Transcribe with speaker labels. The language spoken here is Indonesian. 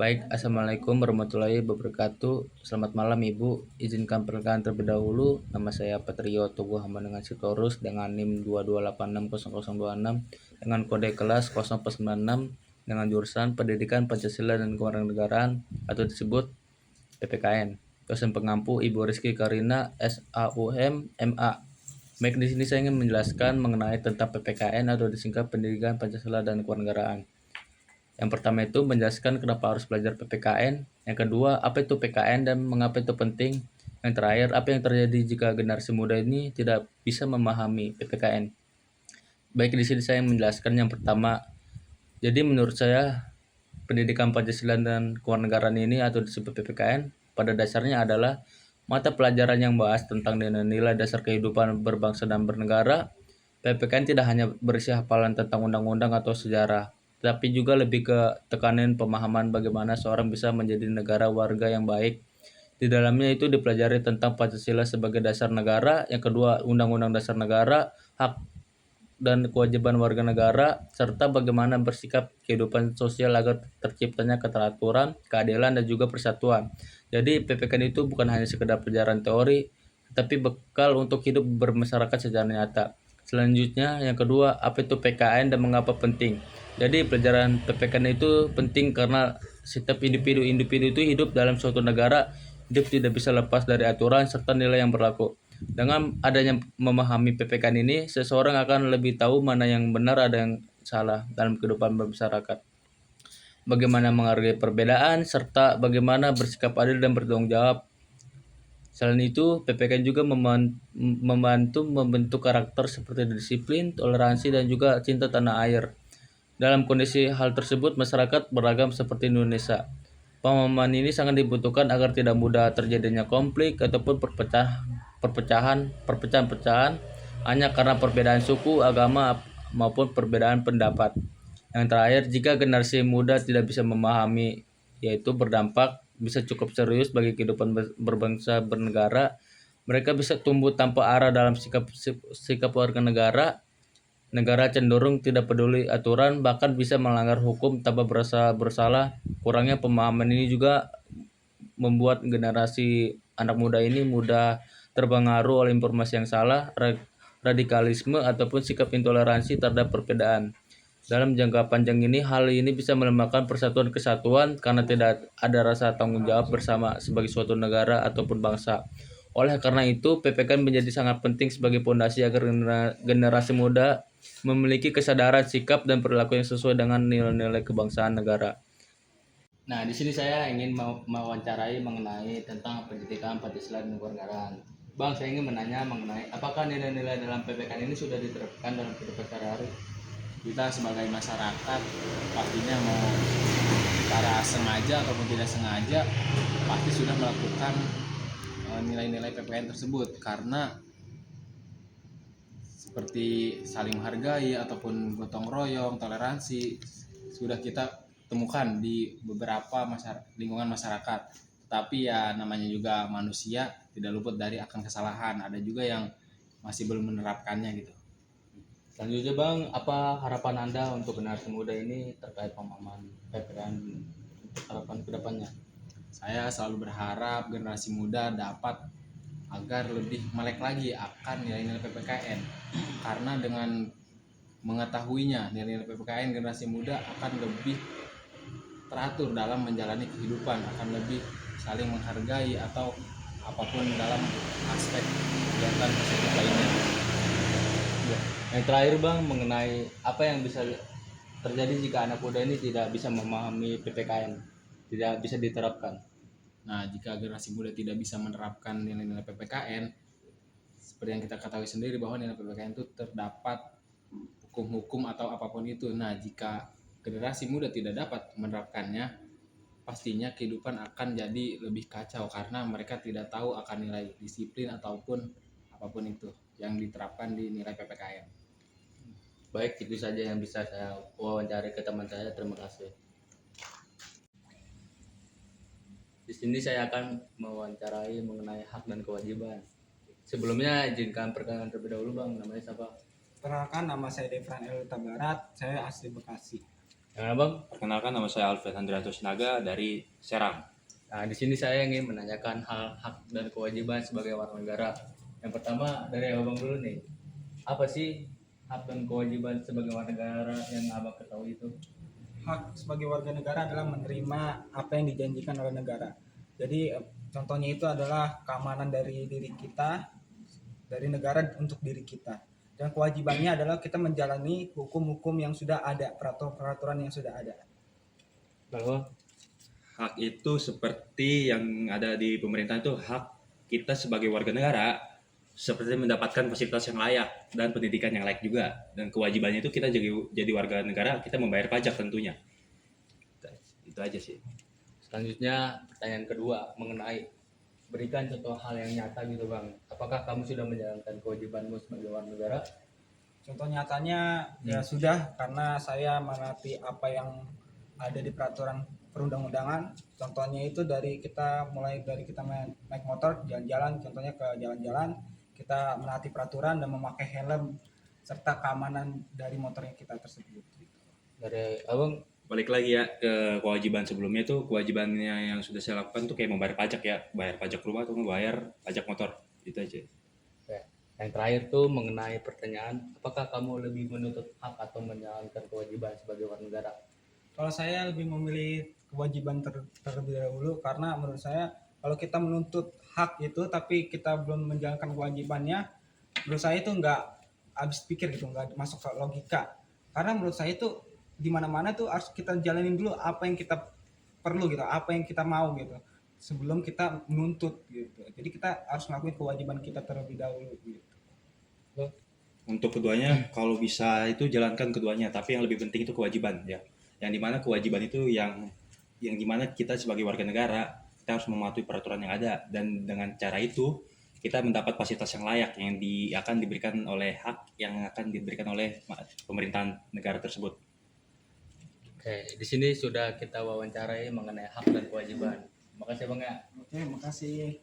Speaker 1: Baik, Assalamualaikum warahmatullahi wabarakatuh. Selamat malam Ibu. Izinkan perkenalkan terlebih dahulu. Nama saya Patrio Teguh Hamandengan Sitorus dengan NIM 22860026 dengan kode kelas 096 dengan jurusan Pendidikan Pancasila dan Kewarganegaraan atau disebut PPKN. Dosen pengampu Ibu Rizky Karina SAUM MA. Baik, di sini saya ingin menjelaskan mengenai tentang PPKN atau disingkat Pendidikan Pancasila dan Kewarganegaraan. Yang pertama itu menjelaskan kenapa harus belajar PPKN. Yang kedua, apa itu PKN dan mengapa itu penting. Yang terakhir, apa yang terjadi jika generasi muda ini tidak bisa memahami PPKN. Baik, di sini saya menjelaskan yang pertama. Jadi menurut saya pendidikan Pancasila dan kewarganegaraan ini atau disebut PPKN pada dasarnya adalah mata pelajaran yang bahas tentang nilai dasar kehidupan berbangsa dan bernegara. PPKN tidak hanya berisi hafalan tentang undang-undang atau sejarah, tapi juga lebih ke tekanan pemahaman bagaimana seorang bisa menjadi negara warga yang baik. Di dalamnya itu dipelajari tentang Pancasila sebagai dasar negara, yang kedua Undang-Undang Dasar Negara, hak dan kewajiban warga negara, serta bagaimana bersikap kehidupan sosial agar terciptanya keteraturan, keadilan, dan juga persatuan. Jadi PPKN itu bukan hanya sekedar pelajaran teori, tapi bekal untuk hidup bermasyarakat secara nyata. Selanjutnya, yang kedua, apa itu PKN dan mengapa penting? Jadi pelajaran PPKN itu penting karena setiap individu itu hidup dalam suatu negara, hidup tidak bisa lepas dari aturan serta nilai yang berlaku. Dengan adanya memahami PPKN ini, seseorang akan lebih tahu mana yang benar, ada yang salah dalam kehidupan bermasyarakat. Bagaimana menghargai perbedaan, serta bagaimana bersikap adil dan bertanggung jawab. Selain itu, PPKN juga membantu membentuk karakter seperti disiplin, toleransi, dan juga cinta tanah air. Dalam kondisi hal tersebut, masyarakat beragam seperti Indonesia. Pemahaman ini sangat dibutuhkan agar tidak mudah terjadinya konflik ataupun perpecahan hanya karena perbedaan suku, agama, maupun perbedaan pendapat. Yang terakhir, jika generasi muda tidak bisa memahami, yaitu berdampak bisa cukup serius bagi kehidupan berbangsa bernegara. Mereka bisa tumbuh tanpa arah dalam sikap warga negara. Negara cenderung tidak peduli aturan, bahkan bisa melanggar hukum tanpa berasa bersalah. Kurangnya pemahaman ini juga membuat generasi anak muda ini mudah terpengaruh oleh informasi yang salah, radikalisme, ataupun sikap intoleransi terhadap perbedaan. Dalam jangka panjang ini, hal ini bisa melemahkan persatuan kesatuan karena tidak ada rasa tanggung jawab bersama sebagai suatu negara ataupun bangsa. Oleh karena itu, PPKN menjadi sangat penting sebagai pondasi agar generasi muda memiliki kesadaran sikap dan perilaku yang sesuai dengan nilai-nilai kebangsaan negara. Nah, di sini saya ingin mewawancarai mengenai tentang pendidikan Pancasila dan kewarganegaraan. Bang, saya ingin menanya mengenai apakah nilai-nilai dalam PPKN ini sudah diterapkan dalam kehidupan sehari-hari?
Speaker 2: Kita sebagai masyarakat pastinya mau secara sengaja ataupun tidak sengaja pasti sudah melakukan nilai-nilai PPKN tersebut, karena seperti saling menghargai ataupun gotong royong, toleransi sudah kita temukan di beberapa lingkungan masyarakat. Tapi ya namanya juga manusia, tidak luput dari akan kesalahan. Ada juga yang masih belum menerapkannya gitu.
Speaker 1: Selanjutnya Bang, apa harapan Anda untuk generasi muda ini terkait pemahaman PPKN untuk harapan kedepannya?
Speaker 2: Saya selalu berharap generasi muda dapat agar lebih melek lagi akan nilai-nilai PPKN, karena dengan mengetahuinya nilai-nilai PPKN, generasi muda akan lebih teratur dalam menjalani kehidupan, akan lebih saling menghargai atau apapun dalam aspek kegiatan positif lainnya.
Speaker 1: Ya. Yang terakhir Bang, mengenai apa yang bisa terjadi jika anak muda ini tidak bisa memahami PPKN, tidak bisa diterapkan.
Speaker 2: Nah, jika generasi muda tidak bisa menerapkan nilai-nilai PPKN, seperti yang kita ketahui sendiri bahwa nilai PPKN itu terdapat hukum-hukum atau apapun itu. Nah, jika generasi muda tidak dapat menerapkannya, pastinya kehidupan akan jadi lebih kacau karena mereka tidak tahu akan nilai disiplin ataupun apapun itu yang diterapkan di nilai PPKN.
Speaker 1: Baik, itu saja yang bisa saya wawancara ke teman saya. Terima kasih. Di sini saya akan mewawancarai mengenai hak dan kewajiban. Sebelumnya izinkan perkenalan terlebih dahulu Bang, namanya siapa?
Speaker 3: Perkenalkan, nama saya Devran El Tabarat, saya asli Bekasi.
Speaker 1: Yang Abang?
Speaker 3: Perkenalkan, nama saya Alfred Handrianto Sinaga dari Serang.
Speaker 1: Nah, di sini saya ingin menanyakan hal hak dan kewajiban sebagai warga negara. Yang pertama dari Abang dulu nih. Apa sih hak dan kewajiban sebagai warga negara yang Abang ketahui itu?
Speaker 4: Hak sebagai warga negara adalah menerima apa yang dijanjikan oleh negara. Jadi contohnya itu adalah keamanan dari diri kita, dari negara untuk diri kita. Dan kewajibannya adalah kita menjalani hukum-hukum yang sudah ada, peraturan-peraturan yang sudah ada.
Speaker 1: Lalu,
Speaker 3: Hak itu seperti yang ada di pemerintahan, itu hak kita sebagai warga negara seperti mendapatkan fasilitas yang layak dan pendidikan yang layak juga. Dan kewajibannya itu kita jadi warga negara, kita membayar pajak tentunya. Itu aja sih.
Speaker 1: selanjutnya pertanyaan kedua mengenai berikan contoh hal yang nyata gitu Bang. Apakah kamu sudah menjalankan kewajibanmu sebagai warga negara?
Speaker 4: Contoh nyatanya ya sudah, karena saya menaati apa yang ada di peraturan perundang-undangan. Contohnya itu mulai dari kita naik motor jalan-jalan, contohnya ke jalan-jalan, kita menaati peraturan dan memakai helm serta keamanan dari motornya kita tersebut.
Speaker 1: Dari Abang?
Speaker 3: Balik lagi ya ke kewajiban sebelumnya, itu kewajibannya yang sudah saya lakukan tuh kayak membayar pajak ya, bayar pajak rumah atau membayar pajak motor, itu aja.
Speaker 1: Yang terakhir tuh mengenai pertanyaan, apakah kamu lebih menuntut hak atau menjalankan kewajiban sebagai warga negara?
Speaker 4: Kalau saya lebih memilih kewajiban terlebih dahulu, karena menurut saya kalau kita menuntut hak itu tapi kita belum menjalankan kewajibannya, menurut saya itu nggak habis pikir gitu, nggak masuk ke logika. Karena menurut saya itu di mana-mana tuh harus kita jalanin dulu apa yang kita perlu gitu, apa yang kita mau gitu, sebelum kita menuntut gitu. Jadi kita harus ngelakuin kewajiban kita terlebih dahulu gitu.
Speaker 3: Untuk keduanya, kalau bisa itu jalankan keduanya, tapi yang lebih penting itu kewajiban ya. Yang dimana kewajiban itu yang dimana kita sebagai warga negara kita harus mematuhi peraturan yang ada, dan dengan cara itu kita mendapat fasilitas yang layak yang akan diberikan oleh hak yang akan diberikan oleh pemerintahan negara tersebut.
Speaker 1: Oke, di sini sudah kita wawancarai mengenai hak dan kewajiban. Makasih Bang ya.
Speaker 4: Oke, makasih.